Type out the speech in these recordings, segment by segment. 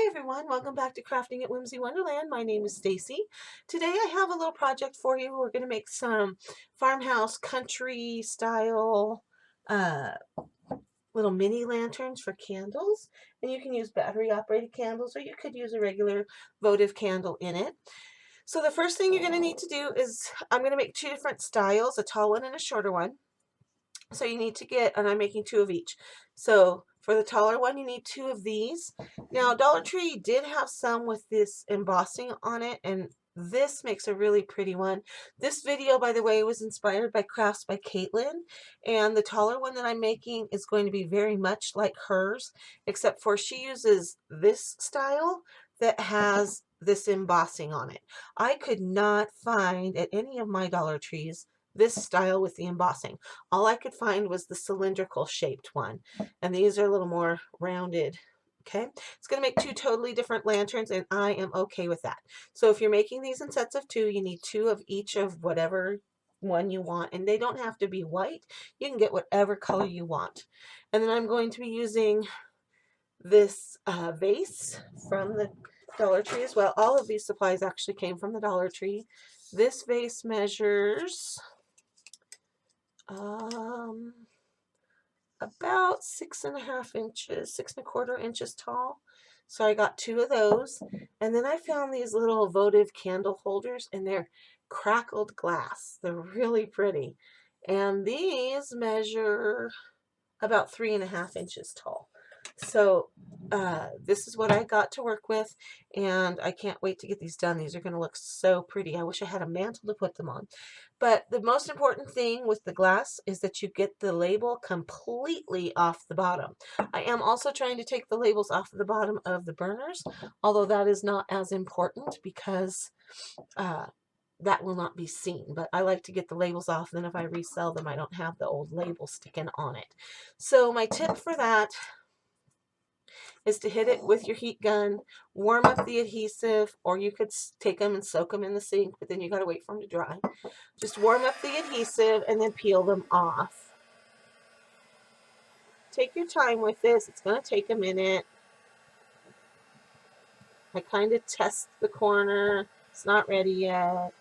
everyone, welcome back to Crafting at Whimsy Wonderland. My name is Stacy. Today I have a little project for you. We're going to make some farmhouse country style uh, little mini lanterns for candles. And you can use battery operated candles or you could use a regular votive candle in it. So the first thing you're going to need to do is I'm going to make two different styles, a tall one and a shorter one. So you need to get, and I'm making two of each. So for the taller one, you need two of these. Now, Dollar Tree did have some with this embossing on it, and this makes a really pretty one. This video, by the way, was inspired by Crafts by Katelyn, and the taller one that I'm making is going to be very much like hers, except for she uses this style that has this embossing on it. I could not find at any of my Dollar Trees this style with the embossing. All I could find was the cylindrical shaped one, and these are a little more rounded. Okay, it's going to make two totally different lanterns, and I am okay with that. So if you're making these in sets of two, you need two of each of whatever one you want, and they don't have to be white. You can get whatever color you want. And then I'm going to be using this vase from the Dollar Tree as well. All of these supplies actually came from the Dollar Tree. This vase measures about 6.5 inches, 6.25 inches tall. So I got two of those. And then I found these little votive candle holders, and they're crackled glass. They're really pretty. And these measure about 3.5 inches tall. So this is what I got to work with, and I can't wait to get these done. These are going to look so pretty. I wish I had a mantle to put them on. But the most important thing with the glass is that you get the label completely off the bottom. I am also trying to take the labels off the bottom of the burners, although that is not as important because that will not be seen. But I like to get the labels off, then if I resell them, I don't have the old label sticking on it. So my tip for that is to hit it with your heat gun, warm up the adhesive, or you could take them and soak them in the sink, but then you got to wait for them to dry. Just warm up the adhesive and then peel them off. Take your time with this. It's going to take a minute. I kind of test the corner. It's not ready yet.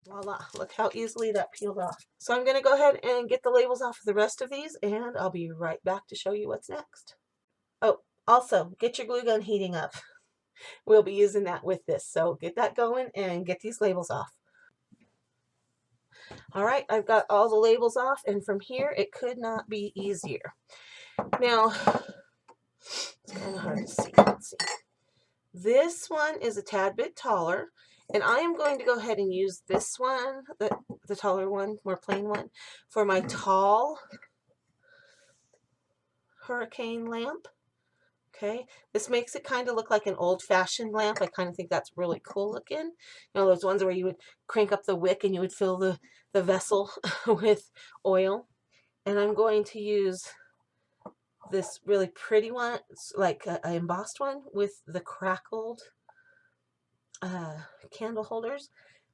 Voila, look how easily that peeled off. So I'm going to go ahead and get the labels off of the rest of these, and I'll be right back to show you what's next. Oh, also, get your glue gun heating up. We'll be using that with this, so get that going and get these labels off. All right, I've got all the labels off, and from here, it could not be easier. Now, it's kind of hard to see. Let's see. This one is a tad bit taller, and I am going to go ahead and use this one, the taller one, more plain one, for my tall hurricane lamp. Okay, this makes it kind of look like an old-fashioned lamp. I kind of think that's really cool looking. You know, those ones where you would crank up the wick and you would fill the vessel with oil. And I'm going to use this really pretty one. It's like an embossed one with the crackled candle holders.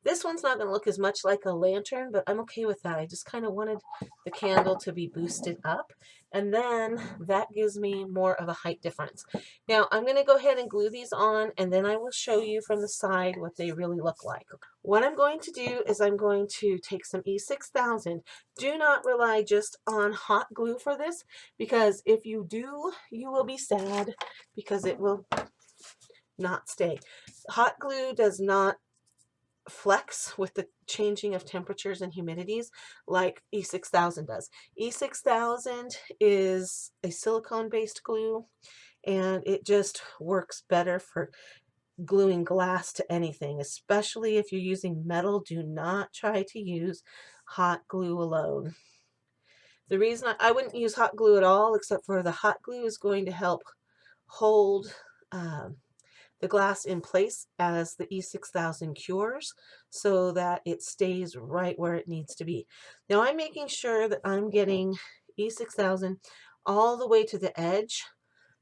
This one's not going to look as much like a lantern, but I'm okay with that. I just kind of wanted the candle to be boosted up, and then that gives me more of a height difference. Now I'm going to go ahead and glue these on, and then I will show you from the side what they really look like. What I'm going to do is I'm going to take some E6000. Do not rely just on hot glue for this, because if you do, you will be sad because it will not stay. Hot glue does not flex with the changing of temperatures and humidities like E6000 does. E6000 is a silicone based glue, and it just works better for gluing glass to anything, especially if you're using metal. Do not try to use hot glue alone. The reason I wouldn't use hot glue at all, except for the hot glue is going to help hold the glass in place as the E6000 cures so that it stays right where it needs to be. Now I'm making sure that I'm getting E6000 all the way to the edge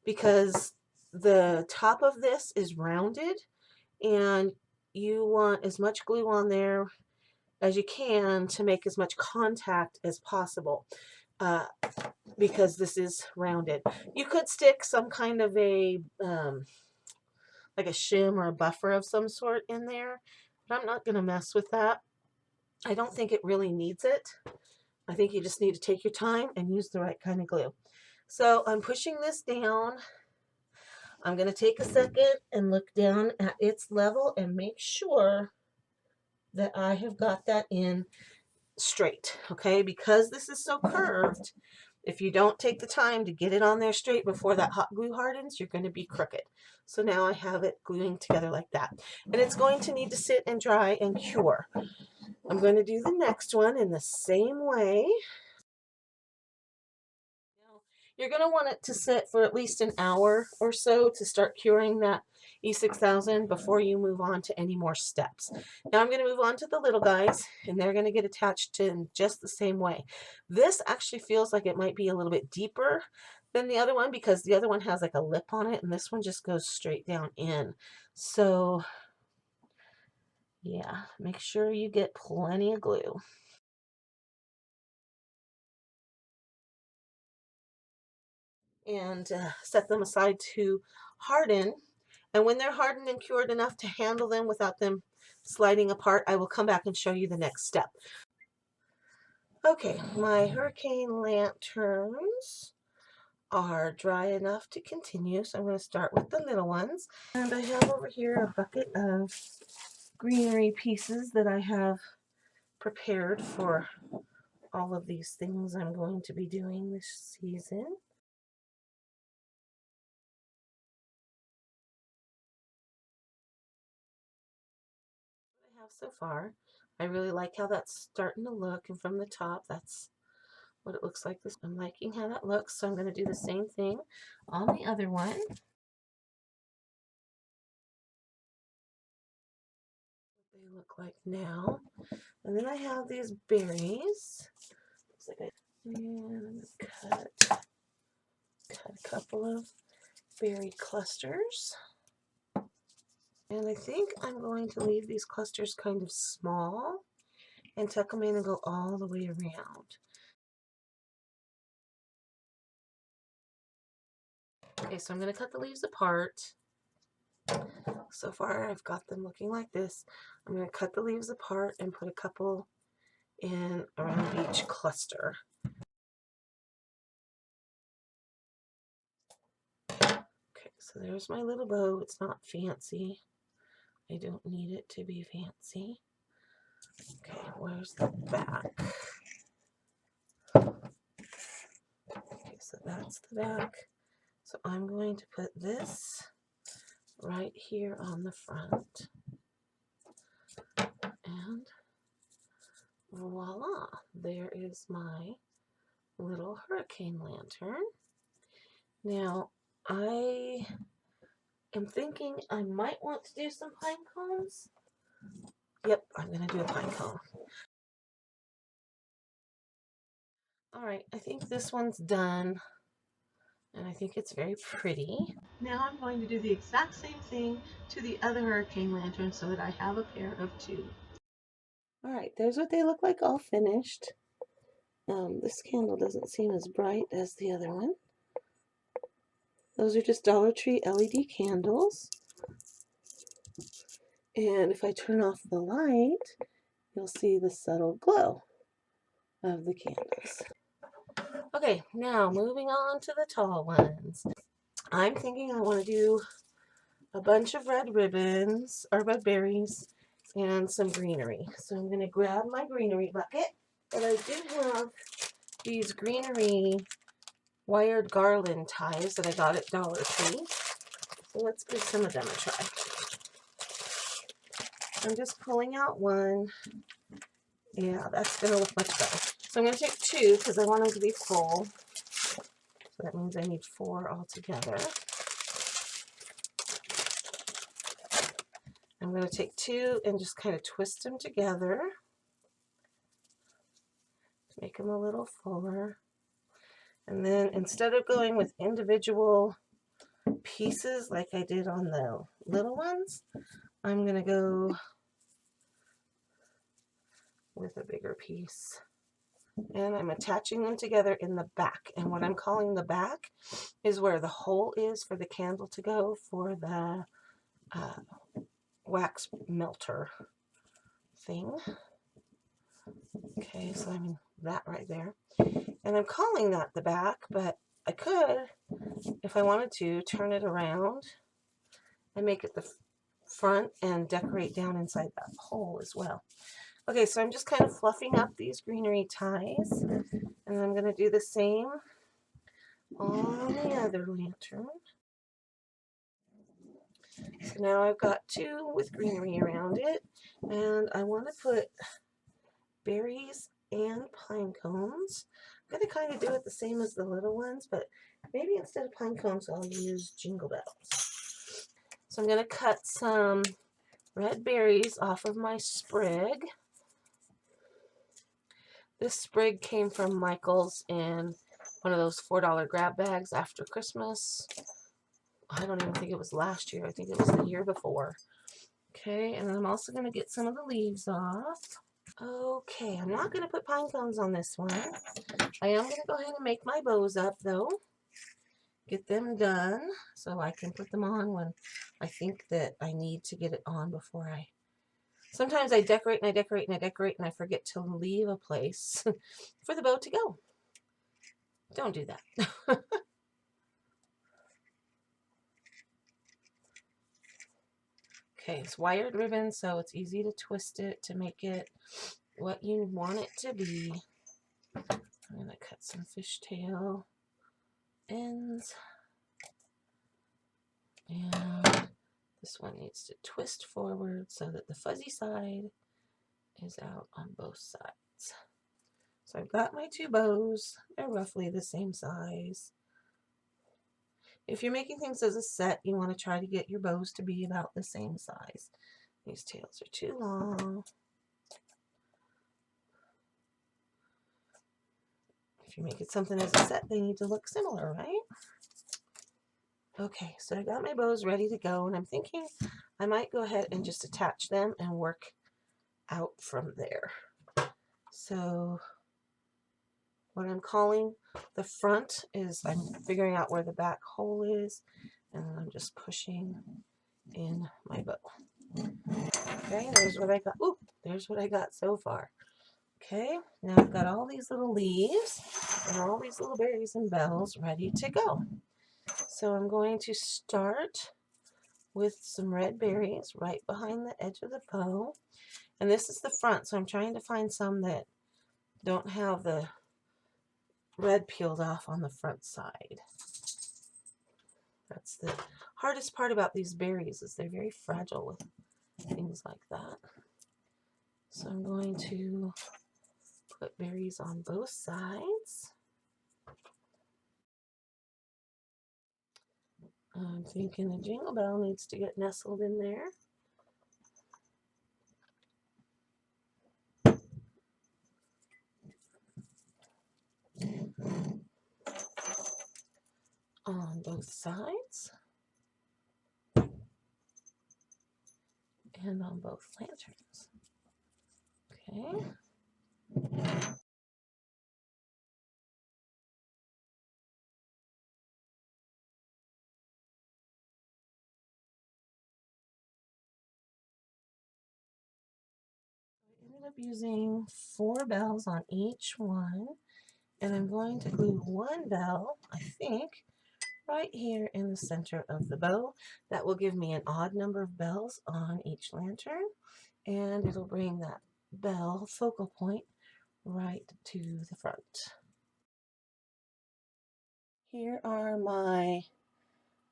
because the top of this is rounded and you want as much glue on there as you can to make as much contact as possible. because this is rounded. You could stick some kind of a like a shim or a buffer of some sort in there, but I'm not going to mess with that. I don't think it really needs it. I think you just need to take your time and use the right kind of glue. So I'm pushing this down. I'm going to take a second and look down at its level and make sure that I have got that in straight, okay? Because this is so curved, if you don't take the time to get it on there straight before that hot glue hardens, you're going to be crooked. So now I have it gluing together like that. And it's going to need to sit and dry and cure. I'm going to do the next one in the same way. You're going to want it to sit for at least an hour or so to start curing that E6000 before you move on to any more steps. Now I'm going to move on to the little guys, and they're going to get attached to in just the same way. This actually feels like it might be a little bit deeper than the other one because the other one has like a lip on it, and this one just goes straight down in. So yeah, make sure you get plenty of glue. And set them aside to harden. And when they're hardened and cured enough to handle them without them sliding apart, I will come back and show you the next step. Okay, my hurricane lanterns are dry enough to continue, so I'm going to start with the little ones. And I have over here a bucket of greenery pieces that I have prepared for all of these things I'm going to be doing this season. I have so far. I really like how that's starting to look, and from the top that's what it looks like. I'm liking how that looks, so I'm going to do the same thing on the other one. What they look like now. And then I have these berries. Looks like and cut a couple of berry clusters. And I think I'm going to leave these clusters kind of small and tuck them in and go all the way around. Okay, so I'm going to cut the leaves apart. So far I've got them looking like this. I'm going to cut the leaves apart and put a couple in around each cluster. Okay, so there's my little bow. It's not fancy. I don't need it to be fancy. Okay, where's the back? Okay, so that's the back. So I'm going to put this right here on the front. And voila, there is my little hurricane lantern. Now, I am thinking I might want to do some pine cones. Yep, I'm going to do a pine cone. Alright, I think this one's done, and I think it's very pretty. Now I'm going to do the exact same thing to the other hurricane lantern so that I have a pair of two. Alright, there's what they look like all finished. This candle doesn't seem as bright as the other one. Those are just Dollar Tree LED candles. And if I turn off the light, you'll see the subtle glow of the candles. Okay, now moving on to the tall ones. I'm thinking I want to do a bunch of red ribbons, or red berries, and some greenery. So I'm going to grab my greenery bucket. And I do have these greenery wired garland ties that I got at Dollar Tree. So let's give some of them a try. I'm just pulling out one. Yeah, that's going to look much better. So I'm going to take two because I want them to be full. So that means I need 4 altogether. I'm going to take 2 and just kind of twist them together to make them a little fuller. And then instead of going with individual pieces like I did on the little ones, I'm going to go with a bigger piece. and I'm attaching them together in the back. And what I'm calling the back is where the hole is for the candle to go for the wax melter thing. Okay, so I'm in that right there. And I'm calling that the back, but I could, if I wanted to, turn it around and make it the front and decorate down inside that hole as well. Okay, so I'm just kind of fluffing up these greenery ties, and I'm going to do the same on the other lantern. So now I've got two with greenery around it, and I want to put berries and pine cones. I'm going to kind of do it the same as the little ones, but maybe instead of pine cones I'll use jingle bells. So I'm going to cut some red berries off of my sprig. This sprig came from Michael's in one of those $4 grab bags after Christmas. I don't even think it was last year. I think it was the year before. Okay, and I'm also going to get some of the leaves off. Okay, I'm not going to put pine cones on this one. I am going to go ahead and make my bows up, though. Get them done so I can put them on when I think that I need to get it on before I... Sometimes I decorate and I decorate and I decorate and I forget to leave a place for the bow to go. Don't do that. Okay, it's wired ribbon, so it's easy to twist it to make it what you want it to be. I'm going to cut some fishtail ends. And this one needs to twist forward so that the fuzzy side is out on both sides. So I've got my two bows. They're roughly the same size. If you're making things as a set, you want to try to get your bows to be about the same size. These tails are too long. If you're making something as a set, they need to look similar, right? Okay, so I got my bows ready to go, and I'm thinking I might go ahead and just attach them and work out from there. So what I'm calling the front is I'm figuring out where the back hole is, and then I'm just pushing in my bow. Okay, there's what I got. Ooh, there's what I got so far. Okay, now I've got all these little leaves and all these little berries and bells ready to go. So I'm going to start with some red berries right behind the edge of the bow. And this is the front, so I'm trying to find some that don't have the red peeled off on the front side. That's the hardest part about these berries, is they're very fragile with things like that. So I'm going to put berries on both sides. I'm thinking the jingle bell needs to get nestled in there. On both sides. And on both lanterns. Okay. I ended up using 4 bells on each one, and I'm going to glue one bell, I think, right here in the center of the bow. That will give me an odd number of bells on each lantern, and it'll bring that bell focal point right to the front. Here are my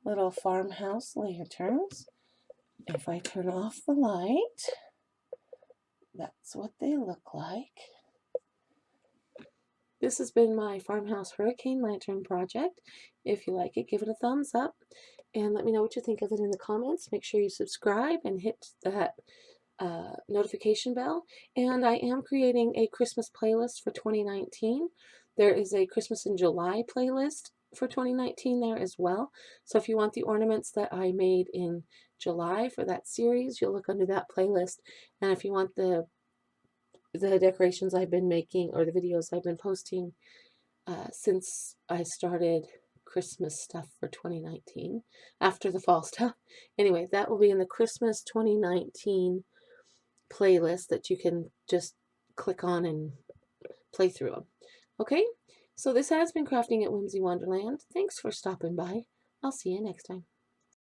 little farmhouse lanterns. If I turn off the light, that's what they look like. This has been my Farmhouse Hurricane Lantern project. If you like it, give it a thumbs up and let me know what you think of it in the comments. Make sure you subscribe and hit that notification bell. And I am creating a Christmas playlist for 2019. There is a Christmas in July playlist for 2019 there as well. So if you want the ornaments that I made in July for that series, you'll look under that playlist. And if you want the the decorations I've been making, or the videos I've been posting since I started Christmas stuff for 2019 after the fall stuff. Anyway, that will be in the Christmas 2019 playlist that you can just click on and play through them. Okay, so this has been Crafting at Whimsy Wonderland. Thanks for stopping by. I'll see you next time.